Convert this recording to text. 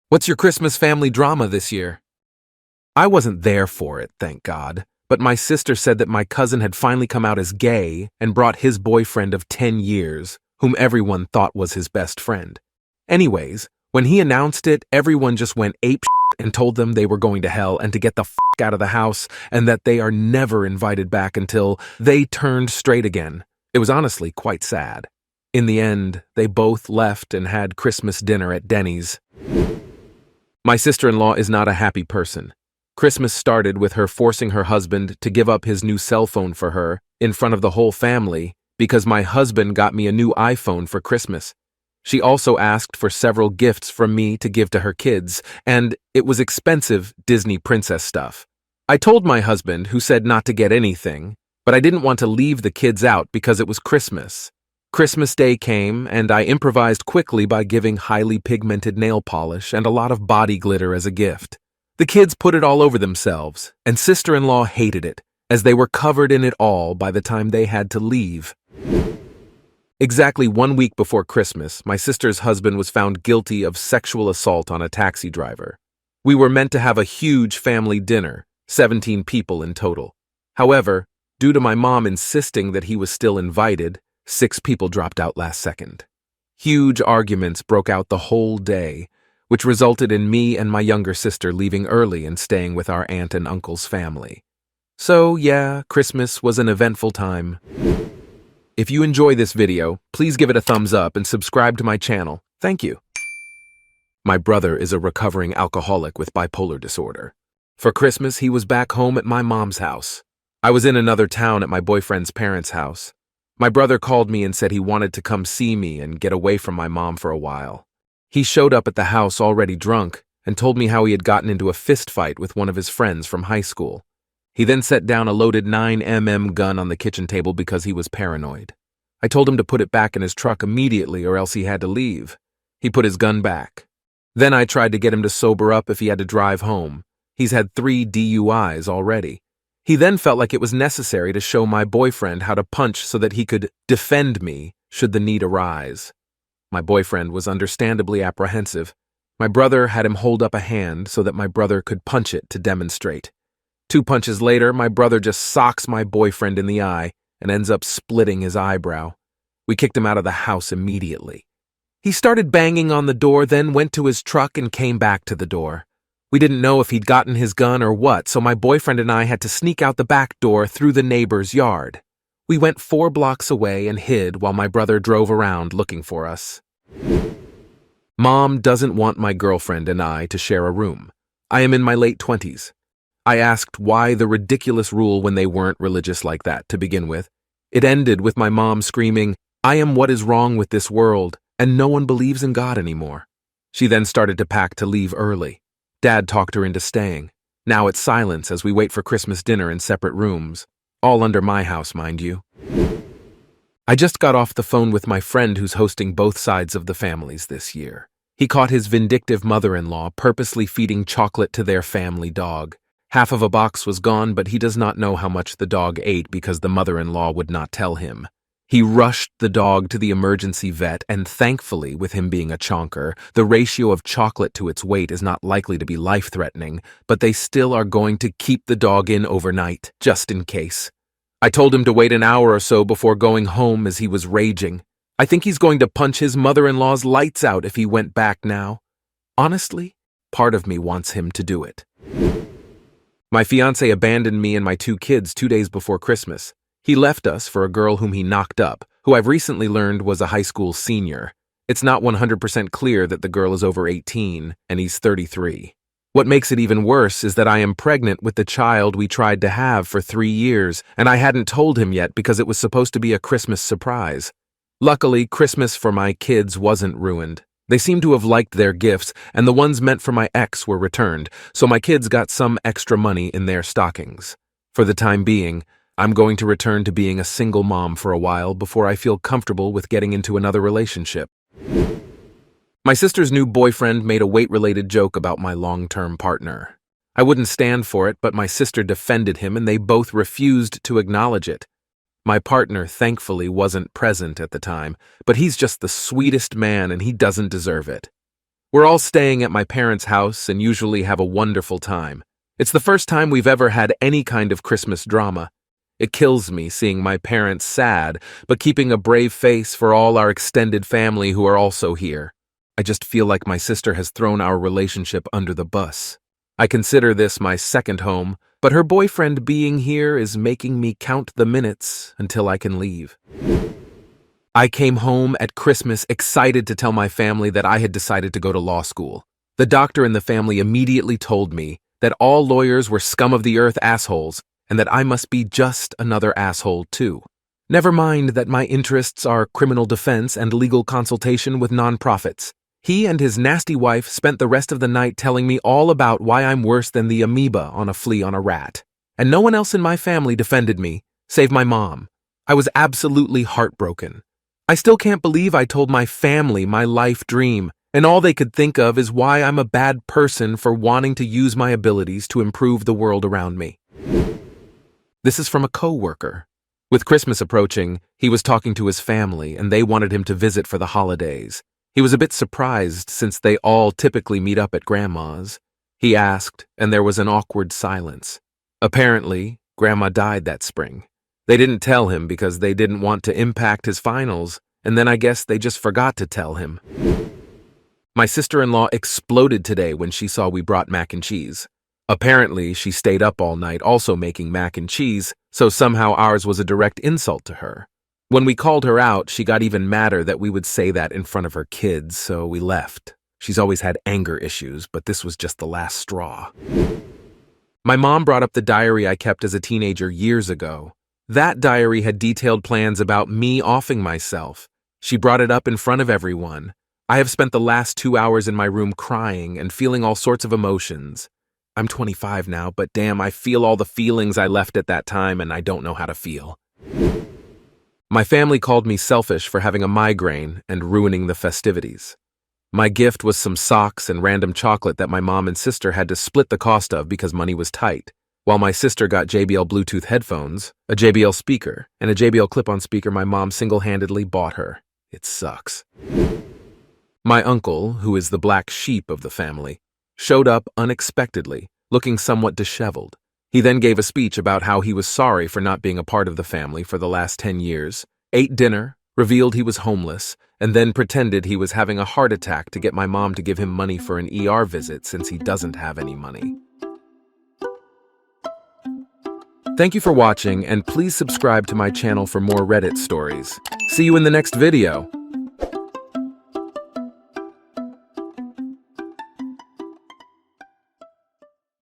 What's your Christmas family drama this year? I wasn't there for it, thank God, but my sister said that my cousin had finally come out as gay and brought his boyfriend of 10 years, whom everyone thought was his best friend. Anyways, when he announced it, everyone just went apeshit and told them they were going to hell and to get the f*** out of the house and that they are never invited back until they turned straight again. It was honestly quite sad. In the end, they both left and had Christmas dinner at Denny's. My sister-in-law is not a happy person. Christmas started with her forcing her husband to give up his new cell phone for her in front of the whole family because my husband got me a new iPhone for Christmas. She also asked for several gifts from me to give to her kids, and it was expensive Disney princess stuff. I told my husband, who said not to get anything, but I didn't want to leave the kids out because it was Christmas. Christmas Day came, and I improvised quickly by giving highly pigmented nail polish and a lot of body glitter as a gift. The kids put it all over themselves, and sister-in-law hated it, as they were covered in it all by the time they had to leave. Exactly 1 week before Christmas, my sister's husband was found guilty of sexual assault on a taxi driver. We were meant to have a huge family dinner, 17 people in total. However, due to my mom insisting that he was still invited, 6 people dropped out last second. Huge arguments broke out the whole day, which resulted in me and my younger sister leaving early and staying with our aunt and uncle's family. So yeah, Christmas was an eventful time. If you enjoy this video, please give it a thumbs up and subscribe to my channel. Thank you. My brother is a recovering alcoholic with bipolar disorder. For Christmas, he was back home at my mom's house. I was in another town at my boyfriend's parents' house. My brother called me and said he wanted to come see me and get away from my mom for a while. He showed up at the house already drunk and told me how he had gotten into a fist fight with one of his friends from high school. He then set down a loaded 9mm gun on the kitchen table because he was paranoid. I told him to put it back in his truck immediately or else he had to leave. He put his gun back. Then I tried to get him to sober up if he had to drive home. He's had 3 DUIs already. He then felt like it was necessary to show my boyfriend how to punch so that he could defend me should the need arise. My boyfriend was understandably apprehensive. My brother had him hold up a hand so that my brother could punch it to demonstrate. 2 punches later, my brother just socks my boyfriend in the eye and ends up splitting his eyebrow. We kicked him out of the house immediately. He started banging on the door, then went to his truck and came back to the door. We didn't know if he'd gotten his gun or what, so my boyfriend and I had to sneak out the back door through the neighbor's yard. We went 4 blocks away and hid while my brother drove around looking for us. Mom doesn't want my girlfriend and I to share a room. I am in my late 20s. I asked why the ridiculous rule when they weren't religious like that to begin with. It ended with my mom screaming, "I am what is wrong with this world, and no one believes in God anymore." She then started to pack to leave early. Dad talked her into staying. Now it's silence as we wait for Christmas dinner in separate rooms. All under my house, mind you. I just got off the phone with my friend who's hosting both sides of the families this year. He caught his vindictive mother-in-law purposely feeding chocolate to their family dog. Half of a box was gone, but he does not know how much the dog ate because the mother-in-law would not tell him. He rushed the dog to the emergency vet, and thankfully, with him being a chonker, the ratio of chocolate to its weight is not likely to be life-threatening, but they still are going to keep the dog in overnight, just in case. I told him to wait an hour or so before going home as he was raging. I think he's going to punch his mother-in-law's lights out if he went back now. Honestly, part of me wants him to do it. My fiancé abandoned me and my 2 kids 2 days before Christmas. He left us for a girl whom he knocked up, who I've recently learned was a high school senior. It's not 100% clear that the girl is over 18, and he's 33. What makes it even worse is that I am pregnant with the child we tried to have for 3 years, and I hadn't told him yet because it was supposed to be a Christmas surprise. Luckily, Christmas for my kids wasn't ruined. They seem to have liked their gifts, and the ones meant for my ex were returned, so my kids got some extra money in their stockings. For the time being, I'm going to return to being a single mom for a while before I feel comfortable with getting into another relationship. My sister's new boyfriend made a weight-related joke about my long-term partner. I wouldn't stand for it, but my sister defended him and they both refused to acknowledge it. My partner, thankfully, wasn't present at the time, but he's just the sweetest man and he doesn't deserve it. We're all staying at my parents' house and usually have a wonderful time. It's the first time we've ever had any kind of Christmas drama. It kills me seeing my parents sad, but keeping a brave face for all our extended family who are also here. I just feel like my sister has thrown our relationship under the bus. I consider this my second home, but her boyfriend being here is making me count the minutes until I can leave. I came home at Christmas excited to tell my family that I had decided to go to law school. The doctor in the family immediately told me that all lawyers were scum of the earth assholes and that I must be just another asshole too. Never mind that my interests are criminal defense and legal consultation with nonprofits. He and his nasty wife spent the rest of the night telling me all about why I'm worse than the amoeba on a flea on a rat. And no one else in my family defended me, save my mom. I was absolutely heartbroken. I still can't believe I told my family my life dream, and all they could think of is why I'm a bad person for wanting to use my abilities to improve the world around me. This is from a coworker. With Christmas approaching, he was talking to his family and they wanted him to visit for the holidays. He was a bit surprised since they all typically meet up at Grandma's. He asked, and there was an awkward silence. Apparently, Grandma died that spring. They didn't tell him because they didn't want to impact his finals, and then I guess they just forgot to tell him. My sister-in-law exploded today when she saw we brought mac and cheese. Apparently, she stayed up all night also making mac and cheese, so somehow ours was a direct insult to her. When we called her out, she got even madder that we would say that in front of her kids, so we left. She's always had anger issues, but this was just the last straw. My mom brought up the diary I kept as a teenager years ago. That diary had detailed plans about me offing myself. She brought it up in front of everyone. I have spent the last 2 hours in my room crying and feeling all sorts of emotions. I'm 25 now, but damn, I feel all the feelings I left at that time and I don't know how to feel. My family called me selfish for having a migraine and ruining the festivities. My gift was some socks and random chocolate that my mom and sister had to split the cost of because money was tight, while my sister got JBL Bluetooth headphones, a JBL speaker, and a JBL clip-on speaker my mom single-handedly bought her. It sucks. My uncle, who is the black sheep of the family, showed up unexpectedly, looking somewhat disheveled. He then gave a speech about how he was sorry for not being a part of the family for the last 10 years, ate dinner, revealed he was homeless, and then pretended he was having a heart attack to get my mom to give him money for an ER visit since he doesn't have any money. Thank you for watching, and please subscribe to my channel for more Reddit stories. See you in the next video.